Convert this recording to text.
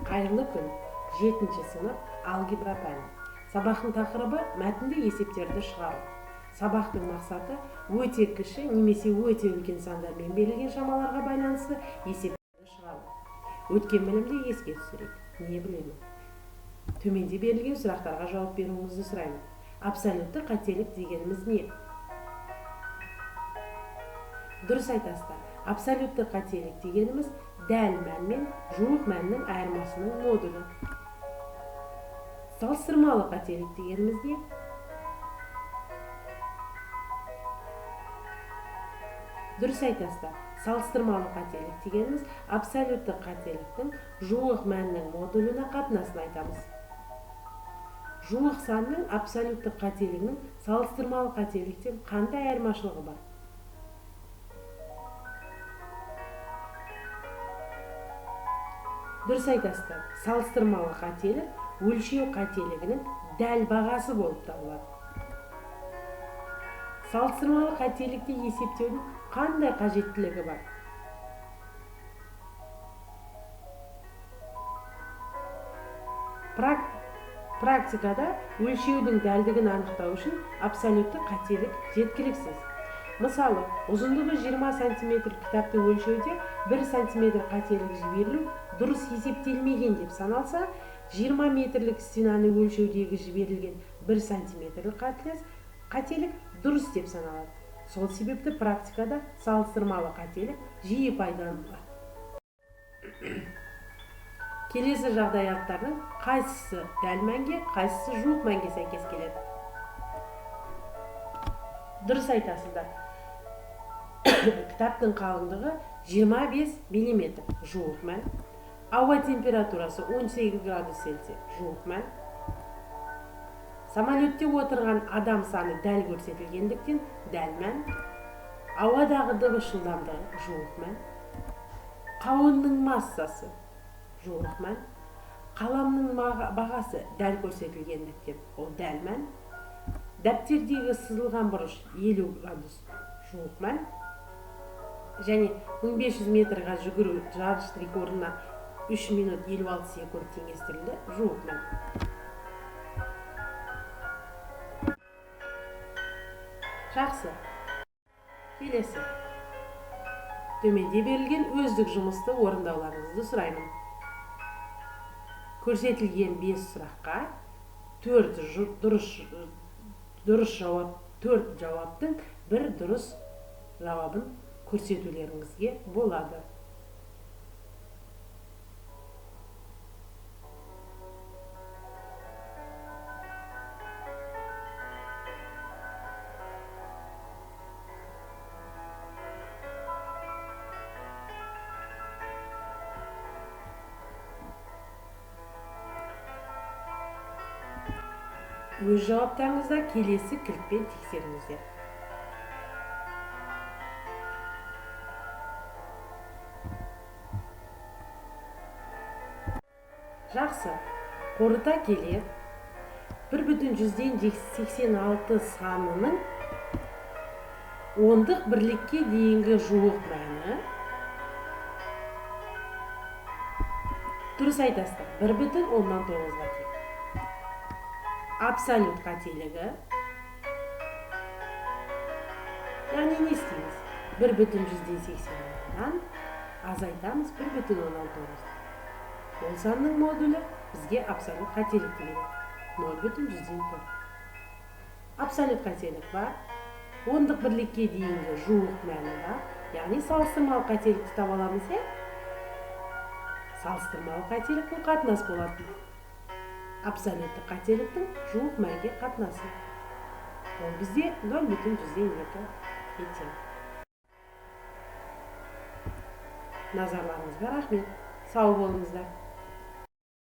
Кайырлы күн. 7-ci sınıf алгебра пәні. Сабақтың тақырыбы мәтінді есептерді шығару. Сабақтың мақсаты өте кіші немесе өте үлкен сандармен берілген шамаларға байланысты есептерді шығару. Өткен білімді еске түсірейік. Не білемін? Төменде берілген сұрақтарға жауап беруіңізді сұраймын. Абсолютті қателік дегеніміз не? Дұрыс айтасыздар. Абсолютті қателік дегеніміз дәл мән мен жуық мәннің айырмасының модулі. Салыстырмалы қателік дегеніміз не? Дұрыс айтасыздар. Салыстырмалы қателік дегеніміз абсолютті қателіктің жуық мәннің модуліне қатынасын айтамыз. Жуық санның абсолютті қателігінің салыстырмалы қателіктен қандай айырмашылығы бар? Дұрыс айтасыздар. Салыстырмалы қателік өлшеу қателігінің дәл бағасы болып табылады. Салыстырмалы қателікті есептеудің қандай қажеттілігі бар? Практикада өлшеудің дәлдігін анықтау үшін абсолютті қателік жеткіліксіз. Мысалы, ұзындығы 20 см кітапты өлшеуде 1 см қателік жіберілу дұрыс есептелмеген деп саналса, 20 метрлік стенаны өлшеудегі жіберілген 1 см қателік дұрыс деп саналады. Сол себепті практикада салыстырмалы қателік жиі пайдаланылады. Келесі жағдаяттардың қайсысы дәл мәнге, қайсысы жуық мәнге сәйкес келеді? Дұрыс айтасыздар. Кітаптың қалыңдығы 25 мм жуық мән. Ауа температурасы 18 градус Цельсий жуық мән. Самолетте отырған адам саны дәл көрсетілгендіктен дәл мән. Ауадағы дыбыс жылдамдығы жуық мән. Қауынның массасы жуық мән. Қаламның бағасы дәл көрсетілгендіктен ол дәл мән. Дәптердегі сызылған бұрыш 50 градус жуық мән. Және 1500 метрға жүгіру жарыс рекордына 3 минут 56 секунд теңестірілді жуық мән. Жақсы. Келесі. Төменде берілген өздік жұмысты орындауларыңызды сұраймын. Көрсетілген 5 сұраққа 4 жауаптың бір дұрыс жауабын көрсетулеріңізге болады. Өз жауаптарыңызда келесі кілтпен тексеріңіздер. Жақсы. Қорыта келе 1,86 санының ондық бірлікке дейінгі жуық мәні. Дұрыс айтасыздар. 1,9-ға тең. Абсолют қателігі. Яғни не істейміз? 1,86-дан азайтамыз 1,16. Ол санның модулі бізге абсолют қателікті береді. 0,4. Абсолют қателік бар. Ондық бірлікке дейінгі жуық мәні бар. Яғни салыстырмалы қателікті таба аламыз, е? Салыстырмалы қателіктің қатынас болады. Абсолютті қателіктің жуық мәнге қатынасы. Ол бізде 0,2 тең. Назарларыңызға рахмет. Сау болыңыздар.